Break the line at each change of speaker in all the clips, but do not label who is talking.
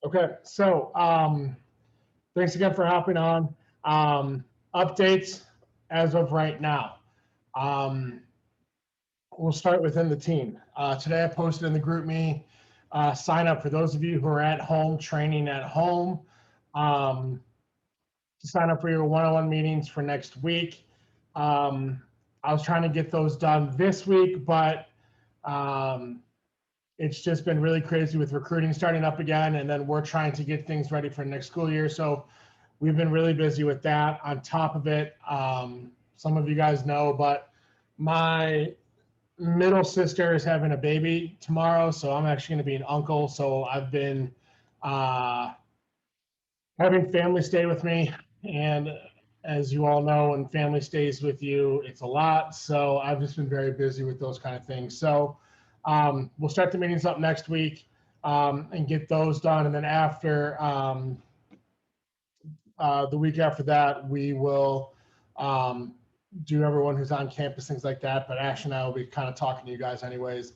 Okay, so thanks again for hopping on. Updates as of right now. We'll start within the team. Today I posted in the GroupMe sign up for those of you who are at home, training at home, to sign up for your one-on-one meetings for next week. I was trying to get those done this week, but it's just been really crazy with recruiting starting up again, and then we're trying to get things ready for next school year. So we've been really busy with that. On top of it, some of you guys know, but my middle sister is having a baby tomorrow, so I'm actually going to be an uncle. So I've been having family stay with me, and as you all know, when family stays with you, it's a lot. So I've just been very busy with those kind of things. So we'll start the meetings up next week and get those done. And then after the week after that, we will do everyone who's on campus, things like that. But Ash and I will be kind of talking to you guys anyways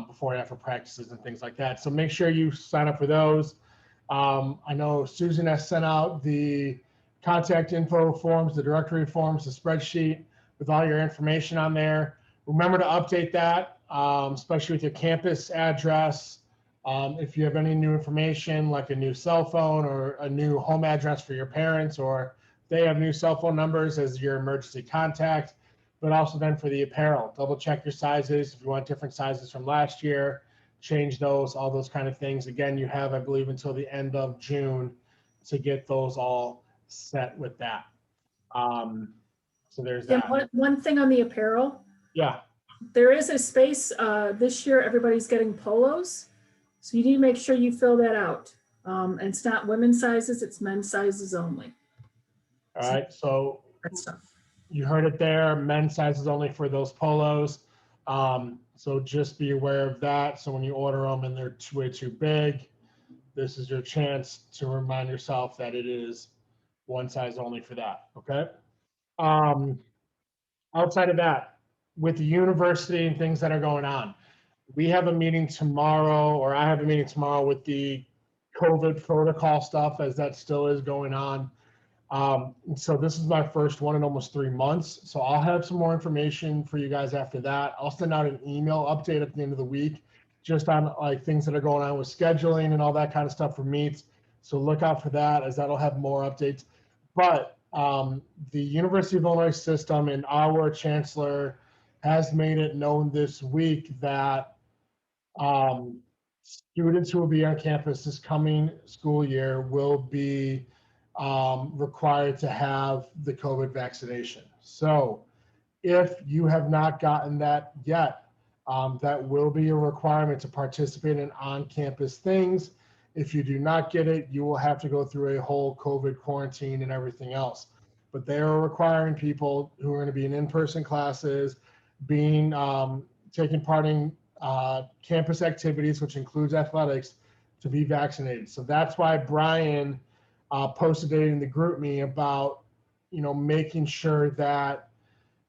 before and after practices and things like that. So make sure you sign up for those. I know Susan has sent out the contact info forms, the directory forms, the spreadsheet with all your information on there. Remember to update that, especially with your campus address. If you have any new information, like a new cell phone or a new home address for your parents, or they have new cell phone numbers as your emergency contact, but also then for the apparel, double check your sizes. If you want different sizes from last year, change those, all those kind of things. Again, you have, I believe, until the end of June to get those all set with that. So there's that.
One thing on the apparel.
Yeah.
There is a space this year, everybody's getting polos. So you need to make sure you fill that out. And it's not women's sizes, it's men's sizes only.
All right, so
That stuff.
you heard it there, men's sizes only for those polos. So just be aware of that. So when you order them and they're way too big, this is your chance to remind yourself that it is one size only for that, okay? Outside of that, with the university and things that are going on, we have a meeting tomorrow, or I have a meeting tomorrow with the COVID protocol stuff, as that still is going on. So this is my first one in almost 3 months. So I'll have some more information for you guys after that. I'll send out an email update at the end of the week, just on like things that are going on with scheduling and all that kind of stuff for meets. So look out for that, as that'll have more updates. But the University of Illinois system and our chancellor has made it known this week that students who will be on campus this coming school year will be required to have the COVID vaccination. So if you have not gotten that yet, that will be a requirement to participate in on-campus things. If you do not get it, you will have to go through a whole COVID quarantine and everything else. But they are requiring people who are going to be in in-person classes, being taking part in campus activities, which includes athletics, to be vaccinated. So that's why Brian posted it in the GroupMe about, making sure that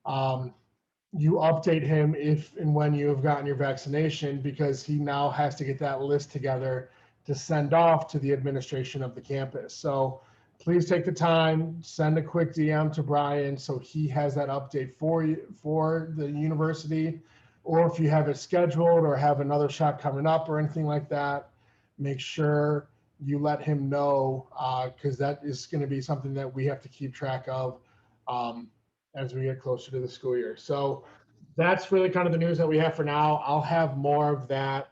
you update him if and when you have gotten your vaccination, because he now has to get that list together to send off to the administration of the campus. So please take the time, send a quick DM to Brian so he has that update for you, for the university. Or if you have it scheduled or have another shot coming up or anything like that, make sure you let him know, because that is going to be something that we have to keep track of as we get closer to the school year. So that's really kind of the news that we have for now. I'll have more of that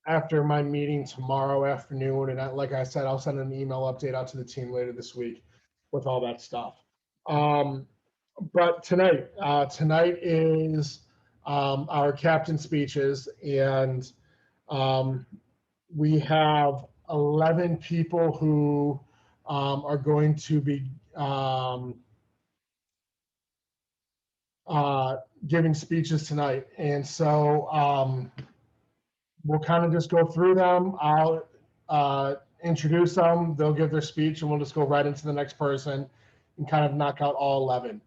after my meeting tomorrow afternoon. And like I said, I'll send an email update out to the team later this week with all that stuff. But tonight is our captain speeches, and we have 11 people who are going to be giving speeches tonight. And so we'll kind of just go through them. I'll introduce them, they'll give their speech, and we'll just go right into the next person and kind of knock out all 11.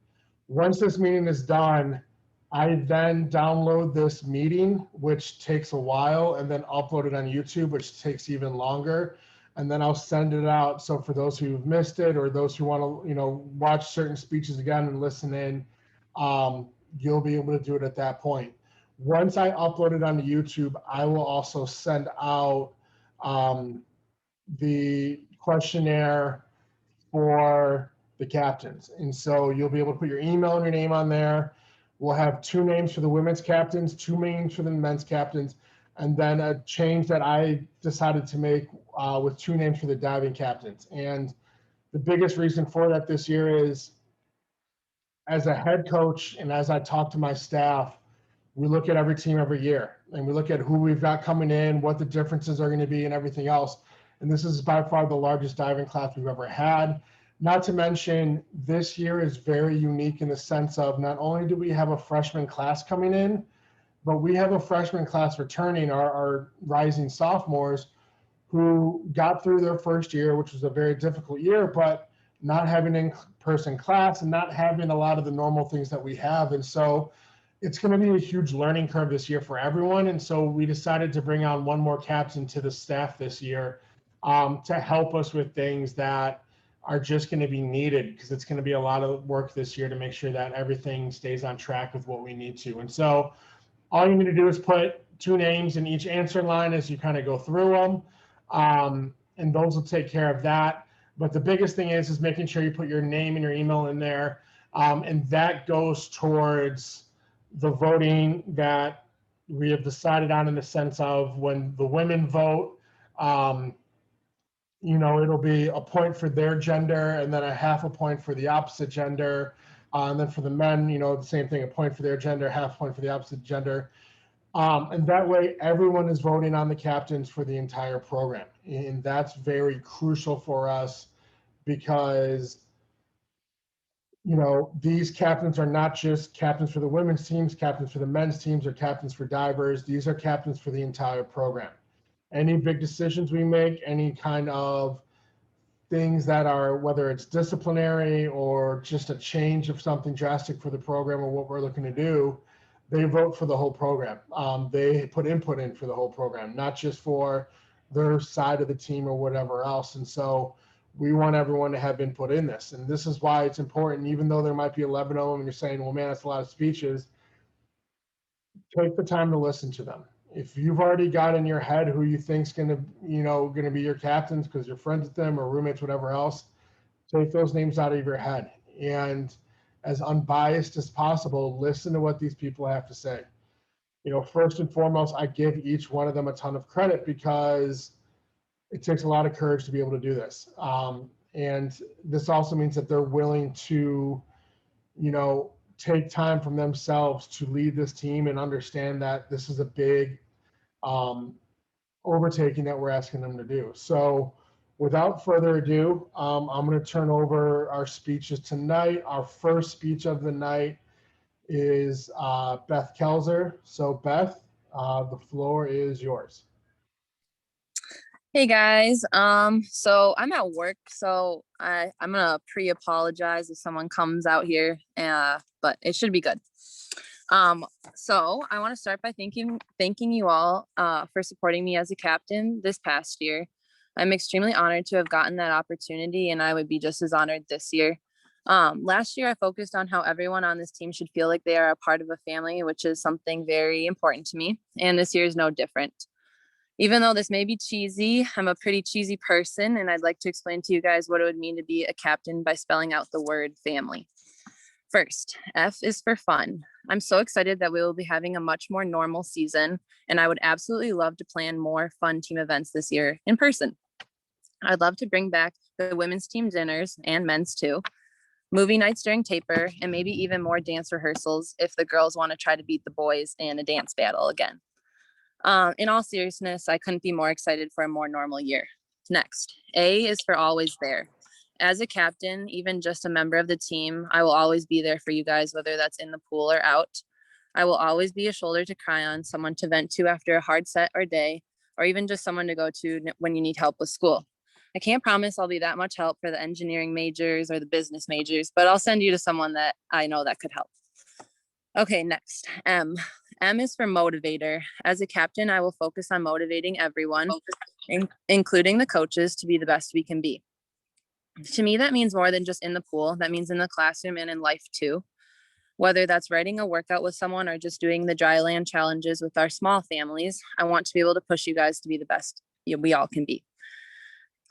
Once this meeting is done, I then download this meeting, which takes a while, and then upload it on YouTube, which takes even longer. And then I'll send it out. So for those who've missed it or those who want to, watch certain speeches again and listen in, you'll be able to do it at that point. Once I upload it onto YouTube, I will also send out the questionnaire for the captains. And so you'll be able to put your email and your name on there. We'll have 2 names for the women's captains, 2 names for the men's captains, and then a change that I decided to make with 2 names for the diving captains. And the biggest reason for that this year is, as a head coach and as I talk to my staff, we look at every team every year and we look at who we've got coming in, what the differences are going to be and everything else. And this is by far the largest diving class we've ever had. Not to mention, this year is very unique in the sense of not only do we have a freshman class coming in, but we have a freshman class returning, our rising sophomores, who got through their first year, which was a very difficult year, but not having in-person class and not having a lot of the normal things that we have. And so it's going to be a huge learning curve this year for everyone. And so we decided to bring on 1 more captain to the staff this year to help us with things that are just going to be needed, because it's going to be a lot of work this year to make sure that everything stays on track with what we need to. And so all you need to do is put 2 names in each answer line as you kind of go through them. And those will take care of that. But the biggest thing is making sure you put your name and your email in there. And that goes towards the voting that we have decided on, in the sense of when the women vote, it'll be a point for their gender and then a half a point for the opposite gender. And then for the men, the same thing, a point for their gender, half point for the opposite gender. And that way everyone is voting on the captains for the entire program. And that's very crucial for us, because these captains are not just captains for the women's teams, captains for the men's teams, or captains for divers. These are captains for the entire program. Any big decisions we make, any kind of things that are, whether it's disciplinary or just a change of something drastic for the program or what we're looking to do, they vote for the whole program. They put input in for the whole program, not just for their side of the team or whatever else. And so we want everyone to have input in this. And this is why it's important, even though there might be 11 of them and you're saying, well, man, that's a lot of speeches, take the time to listen to them. If you've already got in your head who you think's going to be your captains because you're friends with them or roommates, whatever else, take those names out of your head. And as unbiased as possible, listen to what these people have to say. First and foremost, I give each one of them a ton of credit, because it takes a lot of courage to be able to do this. And this also means that they're willing to, take time from themselves to lead this team and understand that this is a big overtaking that we're asking them to do. So without further ado, I'm going to turn over our speeches tonight. Our first speech of the night is Beth Kelzer. So Beth, the floor is yours.
Hey guys, so I'm at work, so I'm gonna pre-apologize if someone comes out here, but it should be good. So I want to start by thanking you all for supporting me as a captain this past year. I'm extremely honored to have gotten that opportunity, and I would be just as honored this year. Last year I focused on how everyone on this team should feel like they are a part of a family, which is something very important to me, and this year is no different. Even though this may be cheesy, I'm a pretty cheesy person, and I'd like to explain to you guys what it would mean to be a captain by spelling out the word family. First, F is for fun. I'm so excited that we will be having a much more normal season, and I would absolutely love to plan more fun team events this year in person. I'd love to bring back the women's team dinners, and men's too, movie nights during taper, and maybe even more dance rehearsals if the girls want to try to beat the boys in a dance battle again. In all seriousness, I couldn't be more excited for a more normal year. Next, A is for always there. As a captain, even just a member of the team, I will always be there for you guys, whether that's in the pool or out. I will always be a shoulder to cry on, someone to vent to after a hard set or day, or even just someone to go to when you need help with school. I can't promise I'll be that much help for the engineering majors or the business majors, but I'll send you to someone that I know that could help. Okay, next, M. M is for motivator. As a captain, I will focus on motivating everyone, including the coaches, to be the best we can be. To me, that means more than just in the pool. That means in the classroom and in life too. Whether that's writing a workout with someone or just doing the dry land challenges with our small families, I want to be able to push you guys to be the best we all can be.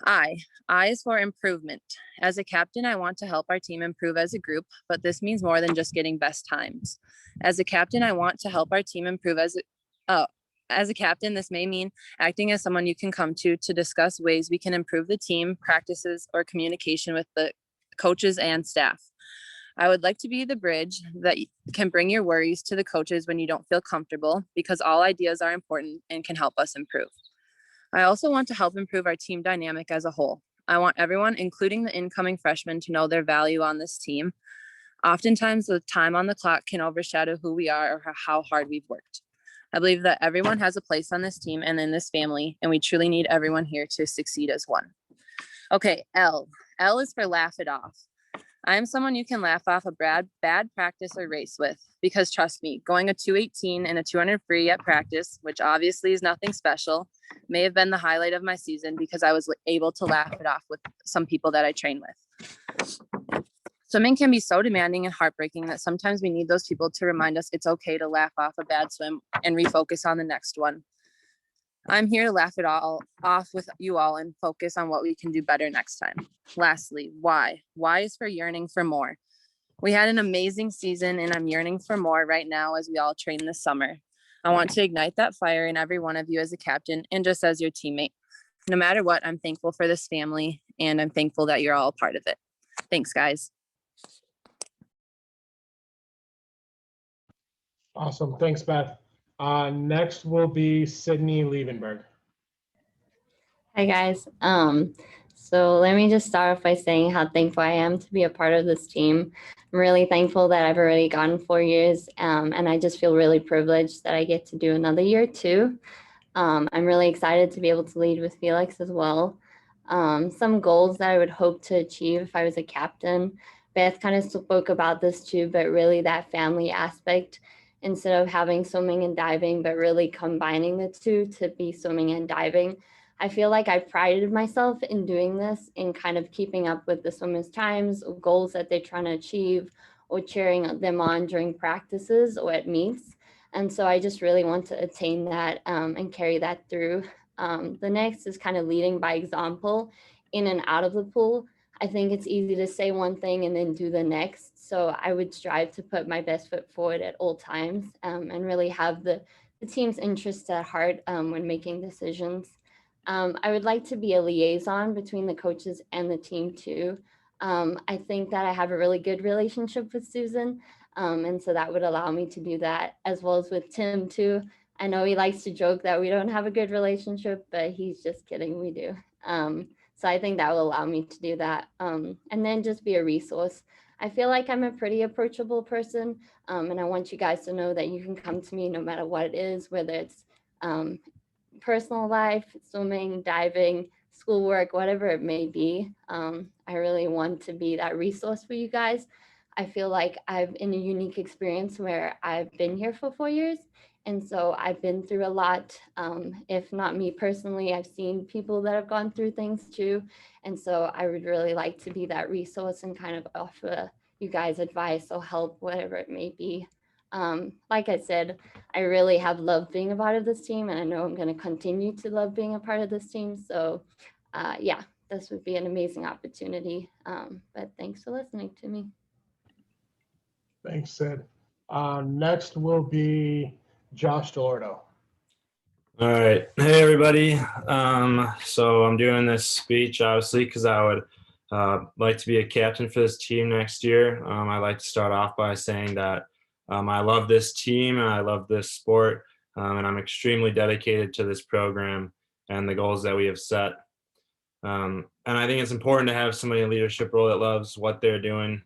I. I is for improvement. As a captain, I want to help our team improve as a group, but this means more than just getting best times. As a captain, I want to help our team improve as a captain, this may mean acting as someone you can come to discuss ways we can improve the team, practices, or communication with the coaches and staff. I would like to be the bridge that can bring your worries to the coaches when you don't feel comfortable, because all ideas are important and can help us improve. I also want to help improve our team dynamic as a whole. I want everyone, including the incoming freshmen, to know their value on this team. Oftentimes, the time on the clock can overshadow who we are or how hard we've worked. I believe that everyone has a place on this team and in this family, and we truly need everyone here to succeed as one. Okay, L. L is for laugh it off. I am someone you can laugh off a bad practice or race with, because trust me, going a 218 and a 200 free at practice, which obviously is nothing special, may have been the highlight of my season because I was able to laugh it off with some people that I train with. Swimming can be so demanding and heartbreaking that sometimes we need those people to remind us it's okay to laugh off a bad swim and refocus on the next one. I'm here to laugh it all off with you all and focus on what we can do better next time. Lastly, why? Why is for yearning for more. We had an amazing season and I'm yearning for more right now as we all train this summer. I want to ignite that fire in every one of you as a captain and just as your teammate. No matter what, I'm thankful for this family and I'm thankful that you're all a part of it. Thanks, guys.
Awesome. Thanks, Beth. Next will be Sydney Liebenberg.
Hi guys. So let me just start off by saying how thankful I am to be a part of this team. I'm really thankful that I've already gotten 4 years, and I just feel really privileged that I get to do another year too. I'm really excited to be able to lead with Felix as well. Some goals that I would hope to achieve if I was a captain. Beth kind of spoke about this too, but really that family aspect, instead of having swimming and diving, but really combining the two to be swimming and diving. I feel like I prided myself in doing this, in kind of keeping up with the swimmers' times, goals that they're trying to achieve, or cheering them on during practices or at meets. And so I just really want to attain that and carry that through. The next is kind of leading by example in and out of the pool. I think it's easy to say one thing and then do the next. So I would strive to put my best foot forward at all times and really have the team's interests at heart when making decisions. I would like to be a liaison between the coaches and the team too. I think that I have a really good relationship with Susan. And so that would allow me to do that, as well as with Tim too. I know he likes to joke that we don't have a good relationship, but he's just kidding, we do. So I think that will allow me to do that. And then just be a resource. I feel like I'm a pretty approachable person, and I want you guys to know that you can come to me no matter what it is, whether it's personal life, swimming, diving, schoolwork, whatever it may be. I really want to be that resource for you guys. I feel like I've in a unique experience where I've been here for 4 years. And so I've been through a lot. If not me personally, I've seen people that have gone through things too. And so I would really like to be that resource and kind of offer you guys advice or help, whatever it may be. Like I said, I really have loved being a part of this team, and I know I'm going to continue to love being a part of this team. So yeah, this would be an amazing opportunity. But thanks for listening to me.
Thanks, Sid. Next will be Josh Delordo.
All right. Hey, everybody. So I'm doing this speech, obviously, because I would like to be a captain for this team next year. I'd like to start off by saying that I love this team and I love this sport, and I'm extremely dedicated to this program and the goals that we have set. And I think it's important to have somebody in a leadership role that loves what they're doing.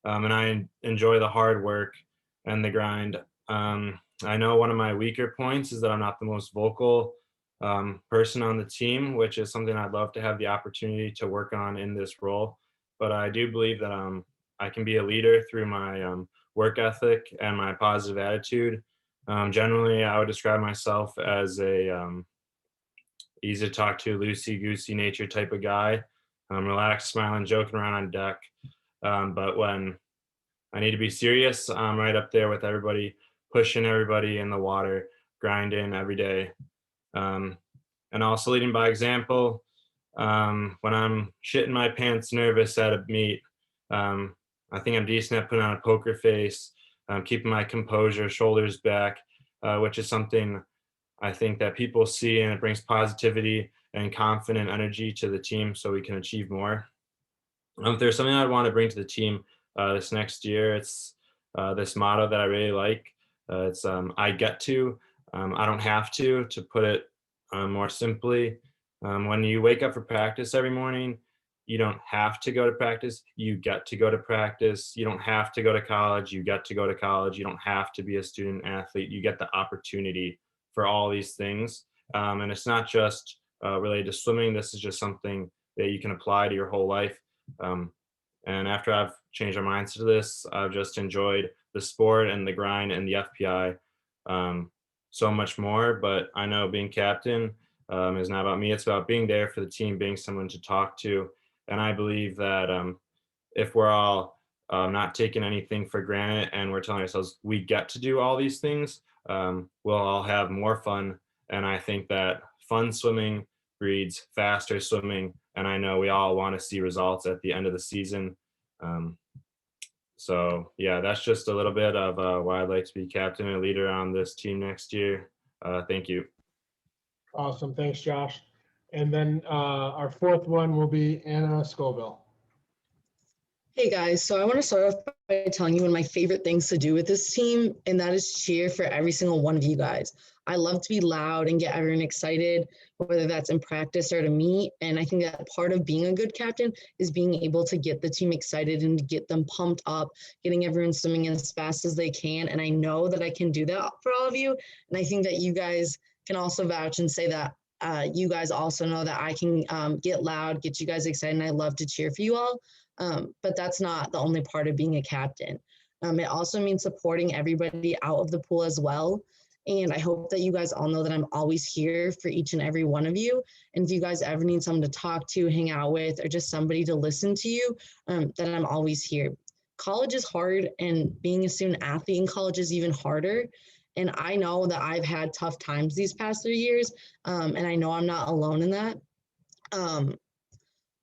And I enjoy the hard work and the grind. I know one of my weaker points is that I'm not the most vocal person on the team, which is something I'd love to have the opportunity to work on in this role. But I do believe that I can be a leader through my work ethic and my positive attitude. Generally, I would describe myself as a easy to talk to, loosey-goosey nature type of guy. Relaxed, smiling, joking around on deck. But when I need to be serious, I'm right up there with everybody, pushing everybody in the water, grinding every day. And also leading by example. When I'm shitting my pants nervous at a meet, I think I'm decent at putting on a poker face, keeping my composure, shoulders back, which is something I think that people see, and it brings positivity and confident energy to the team so we can achieve more. If there's something I'd want to bring to the team this next year, it's this motto that I really like. It's I get to, I don't have to put it more simply. When you wake up for practice every morning, you don't have to go to practice, you get to go to practice. You don't have to go to college, you get to go to college. You don't have to be a student athlete, you get the opportunity for all these things. And it's not just related to swimming. This is just something that you can apply to your whole life. And after I've changed my minds to this, I've just enjoyed the sport and the grind and the FPI so much more. But I know being captain is not about me. It's about being there for the team, being someone to talk to. And I believe that if we're all not taking anything for granted and we're telling ourselves we get to do all these things, we'll all have more fun. And I think that fun swimming breeds faster swimming. And I know we all want to see results at the end of the season. So yeah, that's just a little bit of why I'd like to be captain and leader on this team next year. Thank you.
Awesome. Thanks, Josh. And then our fourth one will be Anna Scoville.
Hey guys, so I want to start off by telling you one of my favorite things to do with this team, and that is cheer for every single one of you guys. I love to be loud and get everyone excited, whether that's in practice or to meet. And I think that part of being a good captain is being able to get the team excited and to get them pumped up, getting everyone swimming as fast as they can. And I know that I can do that for all of you. And I think that you guys can also vouch and say that you guys also know that I can get loud, get you guys excited, and I love to cheer for you all. But that's not the only part of being a captain. It also means supporting everybody out of the pool as well. And I hope that you guys all know that I'm always here for each and every one of you. And if you guys ever need someone to talk to, hang out with, or just somebody to listen to you, then I'm always here. College is hard, and being a student athlete in college is even harder. And I know that I've had tough times these past 3 years, and I know I'm not alone in that.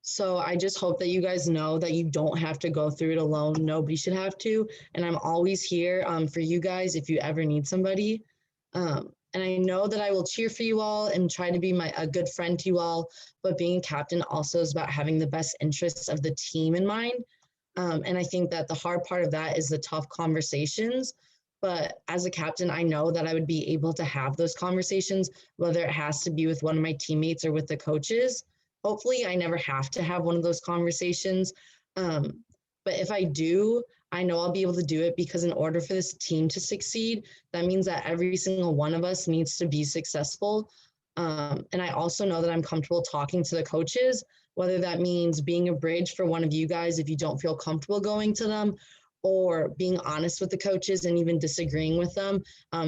So I just hope that you guys know that you don't have to go through it alone. Nobody should have to. And I'm always here for you guys if you ever need somebody. And I know that I will cheer for you all and try to be a good friend to you all. But being a captain also is about having the best interests of the team in mind. And I think that the hard part of that is the tough conversations. But as a captain, I know that I would be able to have those conversations, whether it has to be with one of my teammates or with the coaches. Hopefully, I never have to have one of those conversations. But if I do, I know I'll be able to do it, because in order for this team to succeed, that means that every single one of us needs to be successful. And I also know that I'm comfortable talking to the coaches, whether that means being a bridge for one of you guys if you don't feel comfortable going to them, or being honest with the coaches and even disagreeing with them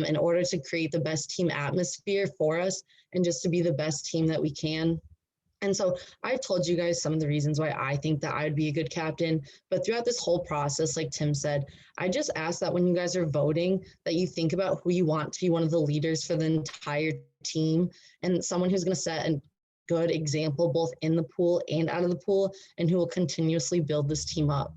in order to create the best team atmosphere for us and just to be the best team that we can. And so I've told you guys some of the reasons why I think that I would be a good captain. But throughout this whole process, like Tim said, I just ask that when you guys are voting, that you think about who you want to be one of the leaders for the entire team, and someone who's going to set a good example both in the pool and out of the pool, and who will continuously build this team up.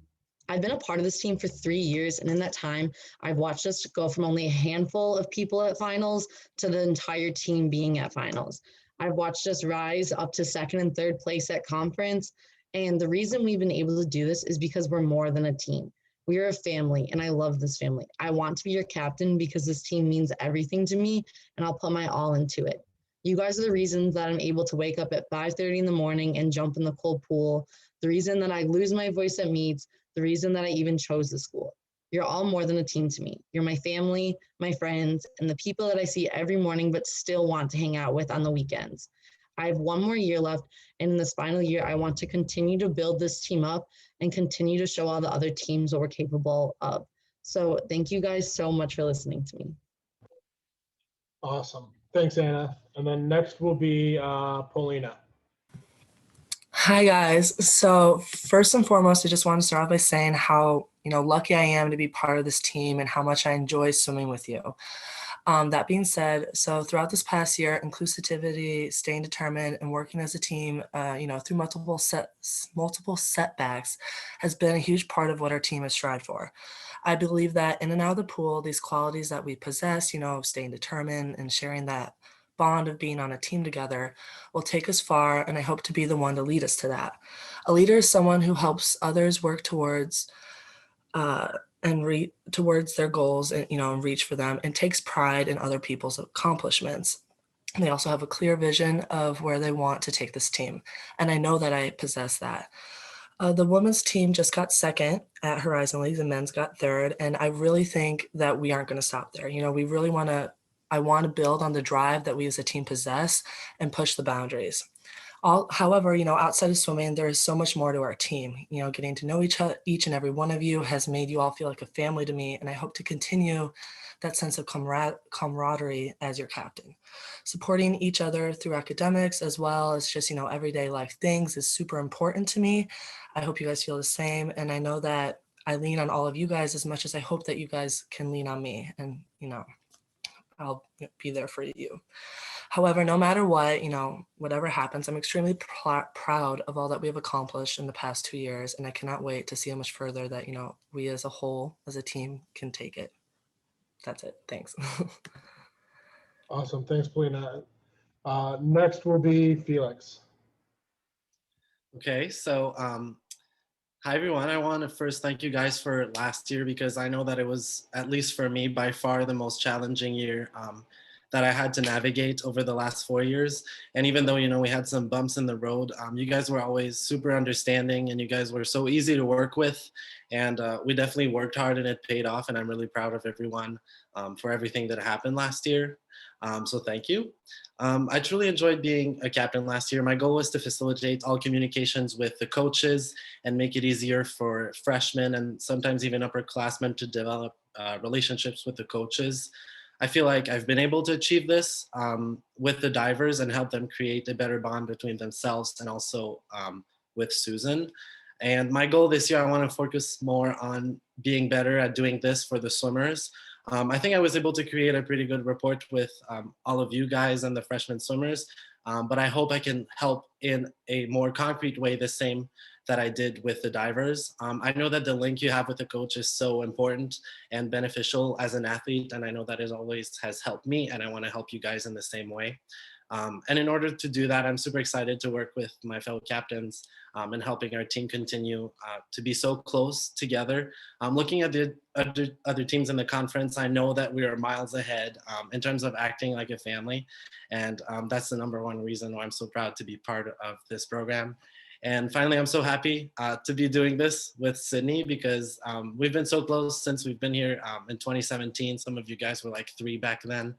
I've been a part of this team for 3 years, and in that time, I've watched us go from only a handful of people at finals to the entire team being at finals. I've watched us rise up to second and third place at conference. And the reason we've been able to do this is because we're more than a team. We are a family, and I love this family. I want to be your captain because this team means everything to me, and I'll put my all into it. You guys are the reasons that I'm able to wake up at 5:30 in the morning and jump in the cold pool, the reason that I lose my voice at meets, the reason that I even chose the school. You're all more than a team to me. You're my family, my friends, and the people that I see every morning but still want to hang out with on the weekends. I have one more year left, and in this final year, I want to continue to build this team up and continue to show all the other teams what we're capable of. So thank you guys so much for listening to me.
Awesome. Thanks, Anna. And then next will be Paulina.
Hi guys. So first and foremost, I just want to start off by saying how, lucky I am to be part of this team and how much I enjoy swimming with you. That being said, so throughout this past year, inclusivity, staying determined, and working as a team, through multiple setbacks, has been a huge part of what our team has strived for. I believe that in and out of the pool, these qualities that we possess, staying determined and sharing that bond of being on a team together, will take us far, and I hope to be the one to lead us to that. A leader is someone who helps others work towards towards their goals and reach for them, and takes pride in other people's accomplishments. They also have a clear vision of where they want to take this team, and I know that I possess that. The women's team just got second at Horizon Leagues and men's got third, and I really think that we aren't going to stop there. I want to build on the drive that we as a team possess and push the boundaries. However, outside of swimming, there is so much more to our team. Getting to know each and every one of you has made you all feel like a family to me, and I hope to continue that sense of camaraderie as your captain. Supporting each other through academics as well as just, everyday life things is super important to me. I hope you guys feel the same, and I know that I lean on all of you guys as much as I hope that you guys can lean on me, and, I'll be there for you. However, no matter what, whatever happens, I'm extremely proud of all that we have accomplished in the past 2 years, and I cannot wait to see how much further that, we as a whole, as a team, can take it. That's it. Thanks.
Awesome. Thanks, Paulina. Next will be Felix.
Okay, so hi everyone. I want to first thank you guys for last year, because I know that it was, at least for me, by far the most challenging year that I had to navigate over the last 4 years. And even though, we had some bumps in the road, you guys were always super understanding, and you guys were so easy to work with. And we definitely worked hard, and it paid off. And I'm really proud of everyone for everything that happened last year. So thank you. I truly enjoyed being a captain last year. My goal was to facilitate all communications with the coaches and make it easier for freshmen and sometimes even upperclassmen to develop relationships with the coaches. I feel like I've been able to achieve this with the divers and help them create a better bond between themselves and also with Susan. And my goal this year, I want to focus more on being better at doing this for the swimmers. I think I was able to create a pretty good report with all of you guys and the freshman swimmers, but I hope I can help in a more concrete way, the same that I did with the divers. I know that the link you have with the coach is so important and beneficial as an athlete, and I know that it always has helped me, and I want to help you guys in the same way. And in order to do that, I'm super excited to work with my fellow captains and helping our team continue to be so close together. Looking at the other teams in the conference, I know that we are miles ahead in terms of acting like a family. And that's the #1 reason why I'm so proud to be part of this program. And finally, I'm so happy to be doing this with Sydney, because we've been so close since we've been here in 2017. Some of you guys were like 3 back then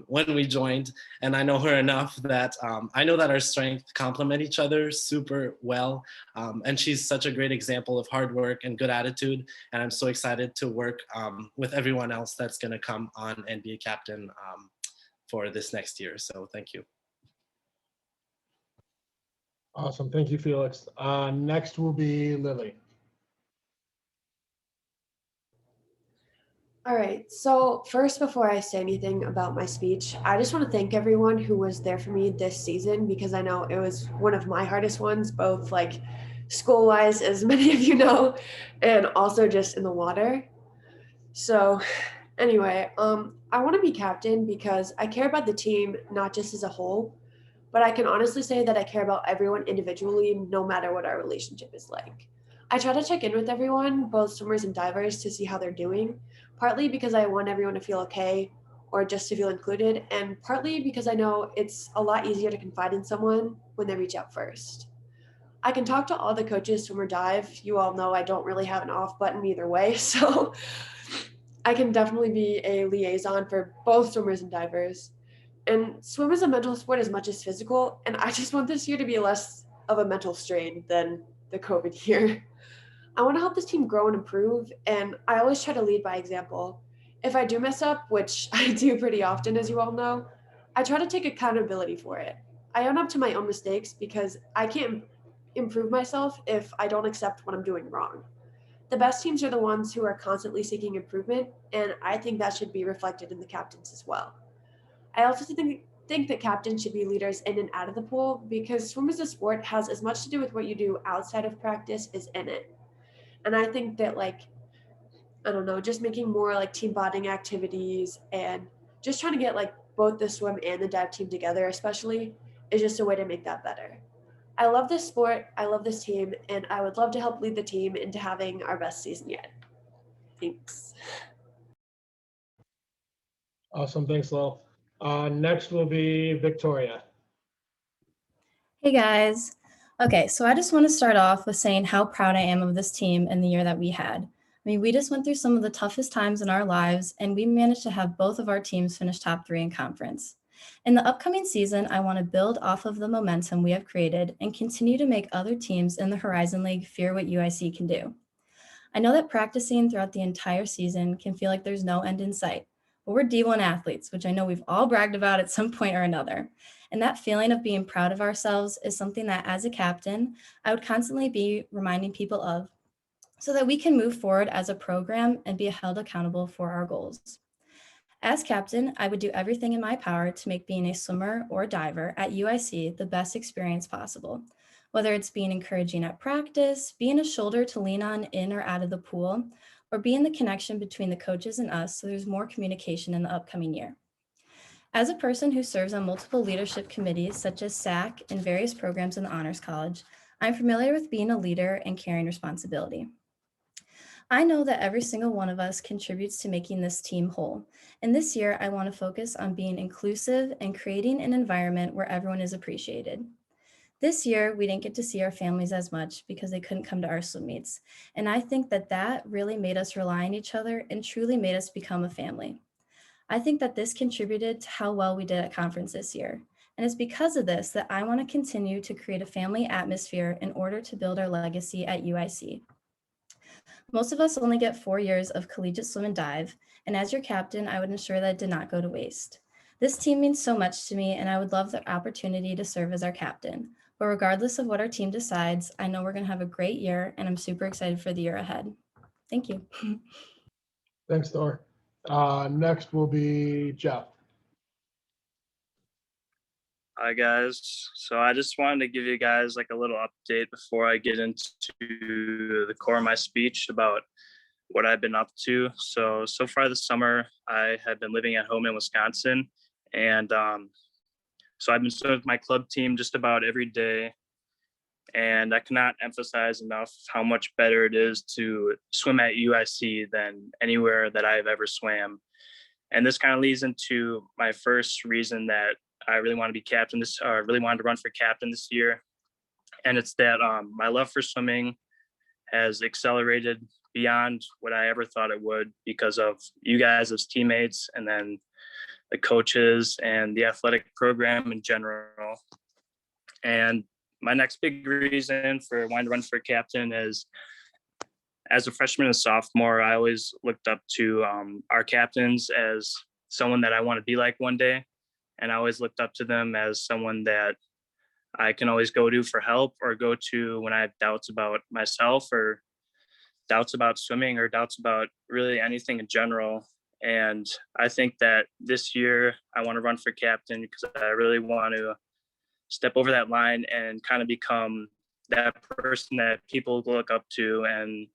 when we joined. And I know her enough that I know that our strengths complement each other super well. And she's such a great example of hard work and good attitude. And I'm so excited to work with everyone else that's going to come on and be a captain for this next year. So thank you.
Awesome. Thank you, Felix. Next will be Lily.
All right. So first, before I say anything about my speech, I just want to thank everyone who was there for me this season, because I know it was one of my hardest ones, both like school-wise, as many of you know, and also just in the water. So anyway, I want to be captain because I care about the team, not just as a whole, but I can honestly say that I care about everyone individually, no matter what our relationship is like. I try to check in with everyone, both swimmers and divers, to see how they're doing, partly because I want everyone to feel okay or just to feel included, and partly because I know it's a lot easier to confide in someone when they reach out first. I can talk to all the coaches, swim or dive. You all know I don't really have an off button either way, so I can definitely be a liaison for both swimmers and divers. And swim is a mental sport as much as physical, and I just want this year to be less of a mental strain than the COVID year. I want to help this team grow and improve, and I always try to lead by example. If I do mess up, which I do pretty often, as you all know, I try to take accountability for it. I own up to my own mistakes because I can't improve myself if I don't accept what I'm doing wrong. The best teams are the ones who are constantly seeking improvement, and I think that should be reflected in the captains as well. I also think that captains should be leaders in and out of the pool because swim as a sport has as much to do with what you do outside of practice as in it. And I think that, like, I don't know, just making more like team bonding activities and just trying to get like both the swim and the dive team together, especially, is just a way to make that better. I love this sport, I love this team, and I would love to help lead the team into having our best season yet. Thanks.
Awesome. Thanks, Lil. Next will be Victoria.
Hey guys. Okay, so I just want to start off with saying how proud I am of this team and the year that we had. I mean, we just went through some of the toughest times in our lives, and we managed to have both of our teams finish top 3 in conference. In the upcoming season, I want to build off of the momentum we have created and continue to make other teams in the Horizon League fear what UIC can do. I know that practicing throughout the entire season can feel like there's no end in sight, but we're D1 athletes, which I know we've all bragged about at some point or another. And that feeling of being proud of ourselves is something that as a captain, I would constantly be reminding people of so that we can move forward as a program and be held accountable for our goals. As captain, I would do everything in my power to make being a swimmer or diver at UIC the best experience possible, whether it's being encouraging at practice, being a shoulder to lean on in or out of the pool, or being the connection between the coaches and us so there's more communication in the upcoming year. As a person who serves on multiple leadership committees, such as SAC and various programs in the Honors College, I'm familiar with being a leader and carrying responsibility. I know that every single one of us contributes to making this team whole. And this year, I want to focus on being inclusive and creating an environment where everyone is appreciated. This year, we didn't get to see our families as much because they couldn't come to our swim meets. And I think that that really made us rely on each other and truly made us become a family. I think that this contributed to how well we did at conference this year. And it's because of this that I want to continue to create a family atmosphere in order to build our legacy at UIC. Most of us only get 4 years of collegiate swim and dive, and as your captain, I would ensure that it did not go to waste. This team means so much to me, and I would love the opportunity to serve as our captain. But regardless of what our team decides, I know we're going to have a great year, and I'm super excited for the year ahead. Thank you.
Thanks, Thor. Next will be Jeff.
Hi guys. So I just wanted to give you guys like a little update before I get into the core of my speech about what I've been up to. So far this summer, I have been living at home in Wisconsin, and so I've been swimming with my club team just about every day. And I cannot emphasize enough how much better it is to swim at UIC than anywhere that I've ever swam. And this kind of leads into my first reason that I really want to be captain really wanted to run for captain this year. And it's that my love for swimming has accelerated beyond what I ever thought it would because of you guys as teammates, and then the coaches and the athletic program in general. And my next big reason for wanting to run for captain is, as a freshman and sophomore, I always looked up to our captains as someone that I want to be like one day. And I always looked up to them as someone that I can always go to for help, or go to when I have doubts about myself, or doubts about swimming, or doubts about really anything in general. And I think that this year I want to run for captain because I really want to step over that line and kind of become that person that people look up to, and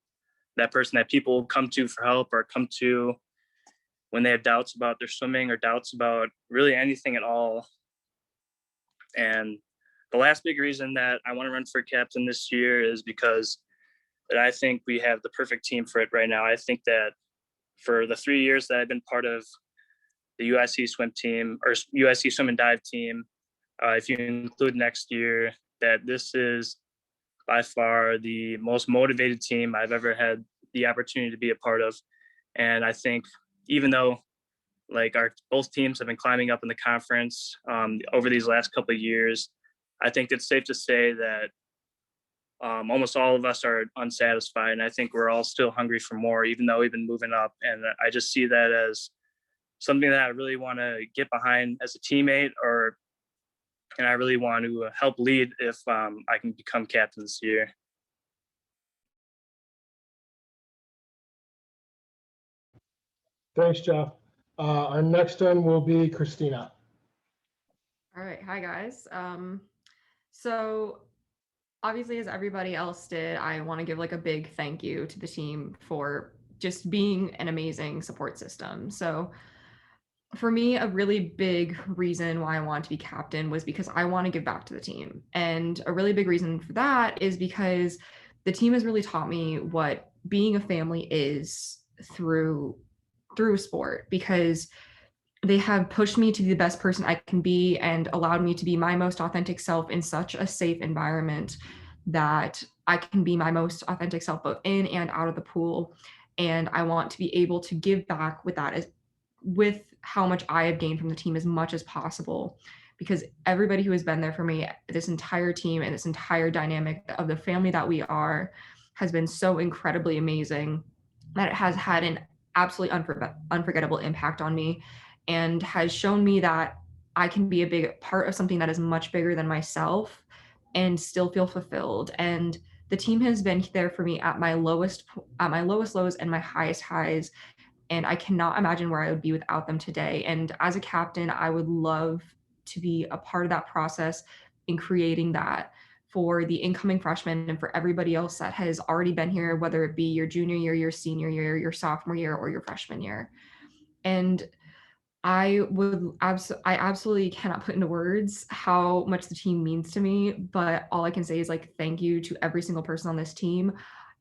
that person that people come to for help, or come to when they have doubts about their swimming, or doubts about really anything at all. And the last big reason that I want to run for captain this year is because that I think we have the perfect team for it right now. I think that for the 3 years that I've been part of the UIC swim team, or UIC swim and dive team, if you include next year, that this is by far the most motivated team I've ever had the opportunity to be a part of. And I think even though like both teams have been climbing up in the conference over these last couple of years, I think it's safe to say that almost all of us are unsatisfied. And I think we're all still hungry for more, even though we've been moving up. And I just see that as something that I really want to get behind as a teammate, and I really want to help lead if I can become captain this year.
Thanks, Jeff. Our next one will be Christina.
All right. Hi, guys. So obviously, as everybody else did, I want to give like a big thank you to the team for just being an amazing support system. So for me, a really big reason why I want to be captain was because I want to give back to the team. And a really big reason for that is because the team has really taught me what being a family is through sport, because they have pushed me to be the best person I can be and allowed me to be my most authentic self in such a safe environment that I can be my most authentic self both in and out of the pool. And I want to be able to give back with that, with how much I have gained from the team as much as possible, because everybody who has been there for me, this entire team and this entire dynamic of the family that we are, has been so incredibly amazing that it has had an absolutely unforgettable impact on me, and has shown me that I can be a big part of something that is much bigger than myself and still feel fulfilled. And the team has been there for me at my lowest lows and my highest highs. And I cannot imagine where I would be without them today. And as a captain, I would love to be a part of that process in creating that for the incoming freshmen and for everybody else that has already been here, whether it be your junior year, your senior year, your sophomore year, or your freshman year. And I absolutely cannot put into words how much the team means to me, but all I can say is like, thank you to every single person on this team.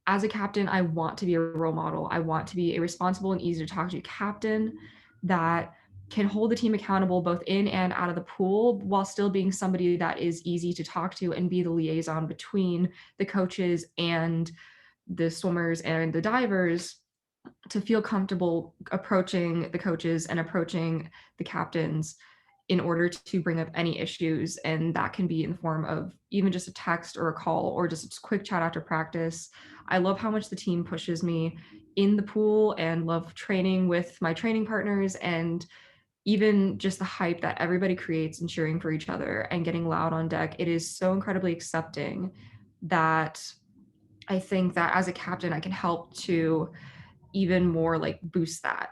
As a captain, I want to be a role model. I want to be a responsible and easy to talk to captain that can hold the team accountable both in and out of the pool, while still being somebody that is easy to talk to and be the liaison between the coaches and the swimmers and the divers, to feel comfortable approaching the coaches and approaching the captains in order to bring up any issues. And that can be in the form of even just a text or a call or just a quick chat after practice. I love how much the team pushes me in the pool and love training with my training partners, and even just the hype that everybody creates and cheering for each other and getting loud on deck. It is so incredibly accepting that I think that as a captain, I can help to even more like boost that.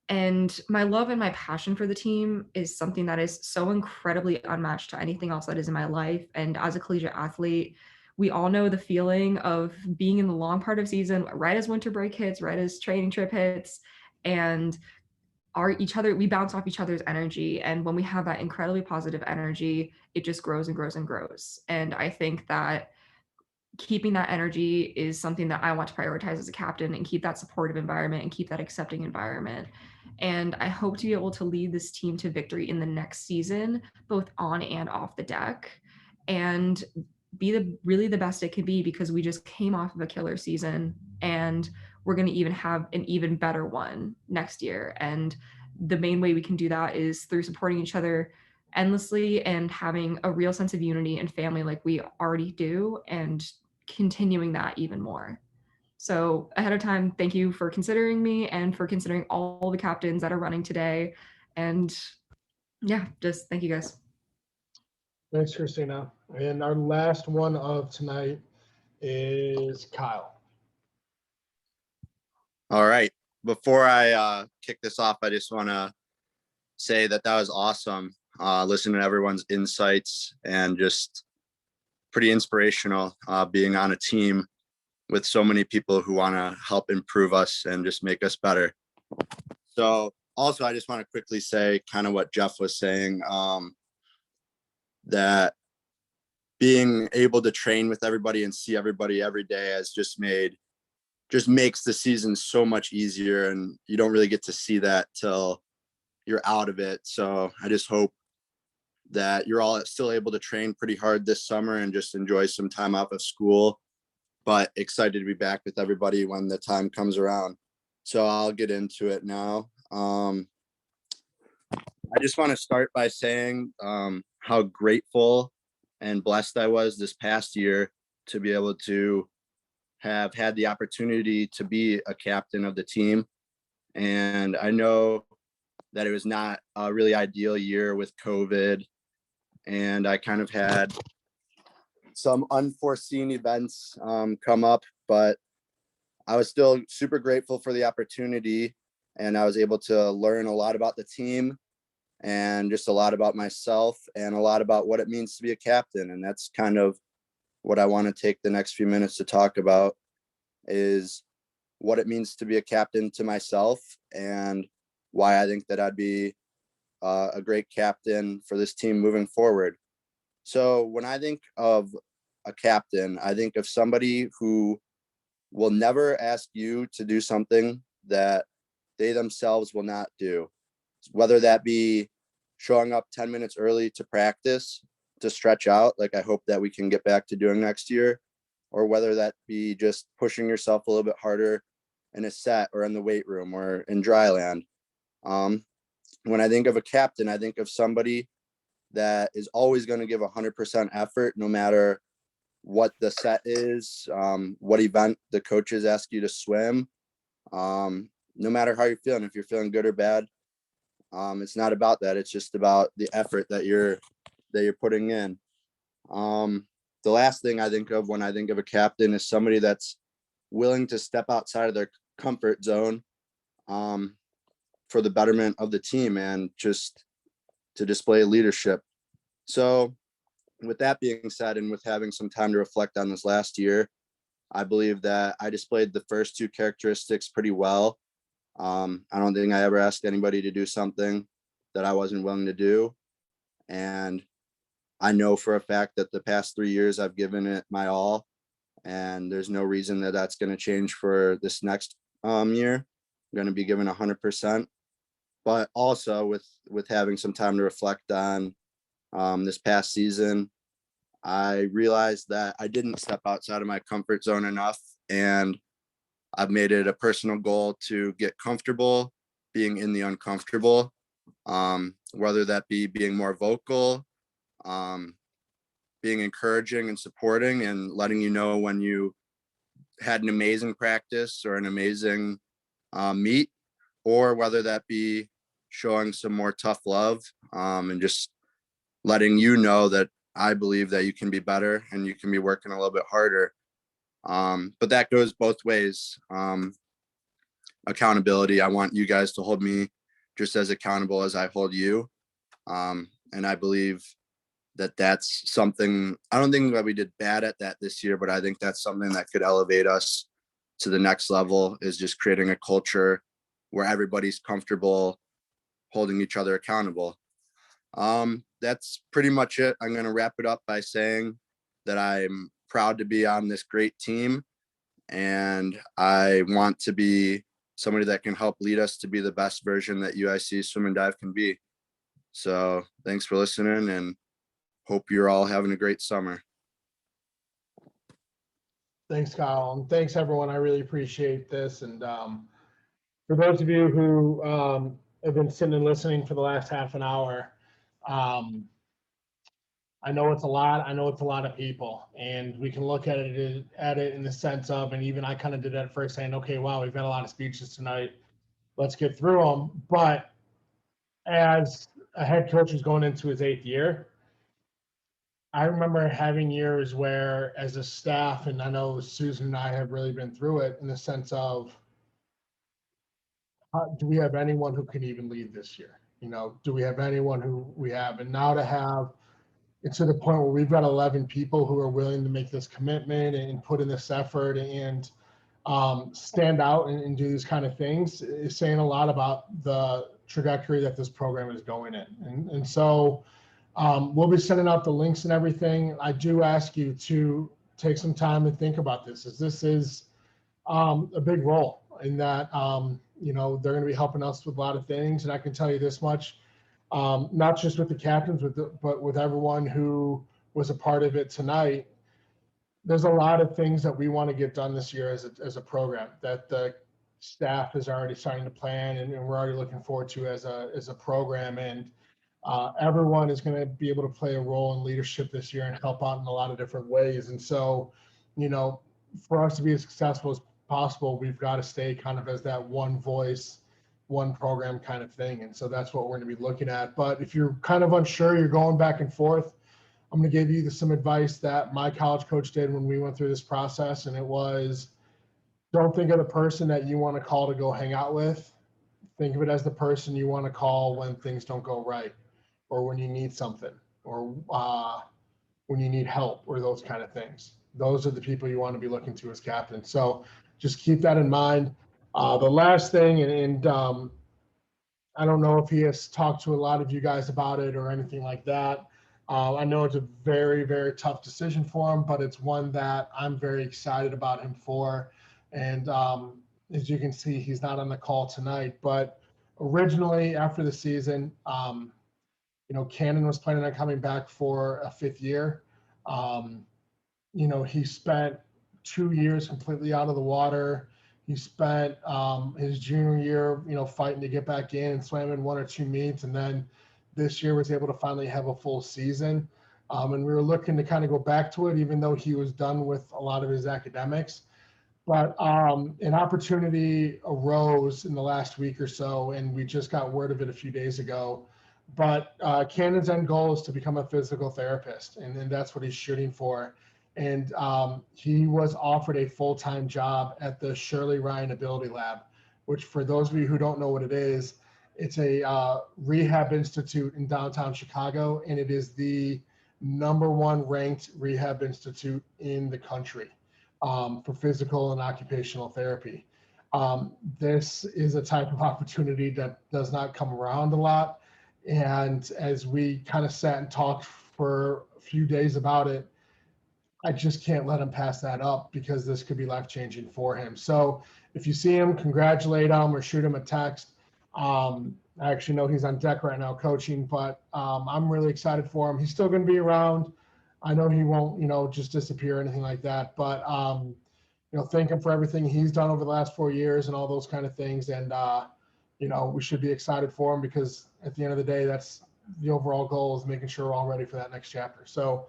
And my love and my passion for the team is something that is so incredibly unmatched to anything else that is in my life. And as a collegiate athlete, we all know the feeling of being in the long part of season, right as winter break hits, right as training trip hits, and we bounce off each other's energy. And when we have that incredibly positive energy, it just grows and grows and grows. And I think that keeping that energy is something that I want to prioritize as a captain, and keep that supportive environment and keep that accepting environment. And I hope to be able to lead this team to victory in the next season, both on and off the deck, and be really the best it can be, because we just came off of a killer season and we're going to even have an even better one next year. And the main way we can do that is through supporting each other endlessly and having a real sense of unity and family like we already do, and continuing that even more. So ahead of time, thank you for considering me and for considering all the captains that are running today. And yeah, just thank you guys.
Thanks, Christina. And our last one of tonight is Kyle.
All right. Before I kick this off, I just want to say that was awesome. Listening to everyone's insights, and just pretty inspirational being on a team with so many people who want to help improve us and just make us better. So also, I just want to quickly say kind of what Jeff was saying, that being able to train with everybody and see everybody every day has just makes the season so much easier, and you don't really get to see that till you're out of it. So I just hope that you're all still able to train pretty hard this summer and just enjoy some time off of school, but excited to be back with everybody when the time comes around. So I'll get into it now. I just want to start by saying how grateful and blessed I was this past year to be able to have had the opportunity to be a captain of the team. And I know that it was not a really ideal year with COVID, and I kind of had some unforeseen events come up, but I was still super grateful for the opportunity, and I was able to learn a lot about the team and just a lot about myself and a lot about what it means to be a captain. And that's kind of what I want to take the next few minutes to talk about, is what it means to be a captain to myself and why I think that I'd be a great captain for this team moving forward. So when I think of a captain, I think of somebody who will never ask you to do something that they themselves will not do, whether that be showing up 10 minutes early to practice to stretch out, like I hope that we can get back to doing next year, or whether that be just pushing yourself a little bit harder in a set or in the weight room or in dry land. When I think of a captain, I think of somebody that is always going to give 100% effort, no matter what the set is, what event the coaches ask you to swim, no matter how you're feeling, if you're feeling good or bad. It's not about that. It's just about the effort that you're putting in. The last thing I think of when I think of a captain is somebody that's willing to step outside of their comfort zone for the betterment of the team and just to display leadership. So with that being said, and with having some time to reflect on this last year, I believe that I displayed the first two characteristics pretty well. I don't think I ever asked anybody to do something that I wasn't willing to do. And I know for a fact that the past 3 years I've given it my all, and there's no reason that that's going to change for this next year. I'm going to be given 100%. But also with having some time to reflect on this past season, I realized that I didn't step outside of my comfort zone enough, and I've made it a personal goal to get comfortable being in the uncomfortable, whether that be being more vocal, being encouraging and supporting and letting you know when you had an amazing practice or an amazing meet, or whether that be showing some more tough love and just letting you know that I believe that you can be better and you can be working a little bit harder. But that goes both ways. Accountability, I want you guys to hold me just as accountable as I hold you. And I believe that that's something, I don't think that we did bad at that this year, but I think that's something that could elevate us to the next level, is just creating a culture where everybody's comfortable holding each other accountable. That's pretty much it. I'm going to wrap it up by saying that I'm proud to be on this great team, and I want to be somebody that can help lead us to be the best version that UIC Swim and Dive can be. So thanks for listening, and hope you're all having a great summer.
Thanks, Kyle, and thanks everyone. I really appreciate this. And for those of you who have been sitting and listening for the last half an hour, I know it's a lot. I know it's a lot of people, and we can look at it in the sense of, and even I kind of did that first, saying, okay, wow, we've got a lot of speeches tonight. Let's get through them. But as a head coach who's going into his 8th year, I remember having years where, as a staff, and I know Susan and I have really been through it in the sense of, do we have anyone who can even lead this year? You know, do we have anyone who we have? And now to have it to the point where we've got 11 people who are willing to make this commitment and put in this effort and stand out and do these kind of things is saying a lot about the trajectory that this program is going in. And so we'll be sending out the links and everything. I do ask you to take some time and think about this, as this is a big role in that, you know, they're going to be helping us with a lot of things. And I can tell you this much, not just with the captains, but with everyone who was a part of it tonight. There's a lot of things that we want to get done this year as a program that the staff is already starting to plan, and we're already looking forward to as a program. And everyone is going to be able to play a role in leadership this year and help out in a lot of different ways. And so you know, for us to be as successful as possible, we've got to stay kind of as that one voice, one program kind of thing. And so that's what we're going to be looking at. But if you're kind of unsure, you're going back and forth, I'm going to give you some advice that my college coach did when we went through this process. And it was, don't think of the person that you want to call to go hang out with. Think of it as the person you want to call when things don't go right, or when you need something, or when you need help, or those kind of things. Those are the people you want to be looking to as captain. So just keep that in mind. The last thing, and I don't know if he has talked to a lot of you guys about it or anything like that. I know it's a very, very tough decision for him, but it's one that I'm very excited about him for. And as you can see, he's not on the call tonight, but originally after the season, you know, Cannon was planning on coming back for a 5th year. You know, he spent 2 years completely out of the water. He spent his junior year, you know, fighting to get back in and swam in 1 or 2 meets. And then this year was able to finally have a full season. And we were looking to kind of go back to it, even though he was done with a lot of his academics. But an opportunity arose in the last week or so, and we just got word of it a few days ago. But Cannon's end goal is to become a physical therapist, and that's what he's shooting for. And he was offered a full-time job at the Shirley Ryan Ability Lab, which, for those of you who don't know what it is, it's a rehab institute in downtown Chicago, and it is the #1 ranked rehab institute in the country for physical and occupational therapy. This is a type of opportunity that does not come around a lot. And as we kind of sat and talked for a few days about it, I just can't let him pass that up, because this could be life-changing for him. So if you see him, congratulate him or shoot him a text. I actually know he's on deck right now coaching, but I'm really excited for him. He's still going to be around. I know he won't, you know, just disappear or anything like that, but you know, thank him for everything he's done over the last 4 years and all those kind of things. And you know, we should be excited for him, because at the end of the day, that's the overall goal, is making sure we're all ready for that next chapter. So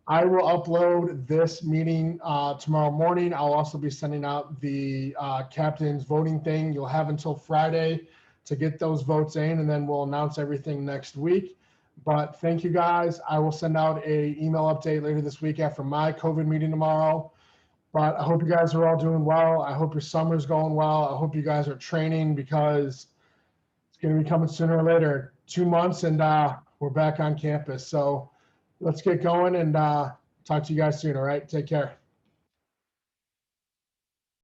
I will upload this meeting tomorrow morning. I'll also be sending out the captain's voting thing. You'll have until Friday to get those votes in, and then we'll announce everything next week. But thank you guys. I will send out a email update later this week after my COVID meeting tomorrow. But I hope you guys are all doing well. I hope your summer's going well. I hope you guys are training, because it's going to be coming sooner or later. 2 months and we're back on campus. So let's get going, and talk to you guys soon. All right. Take care.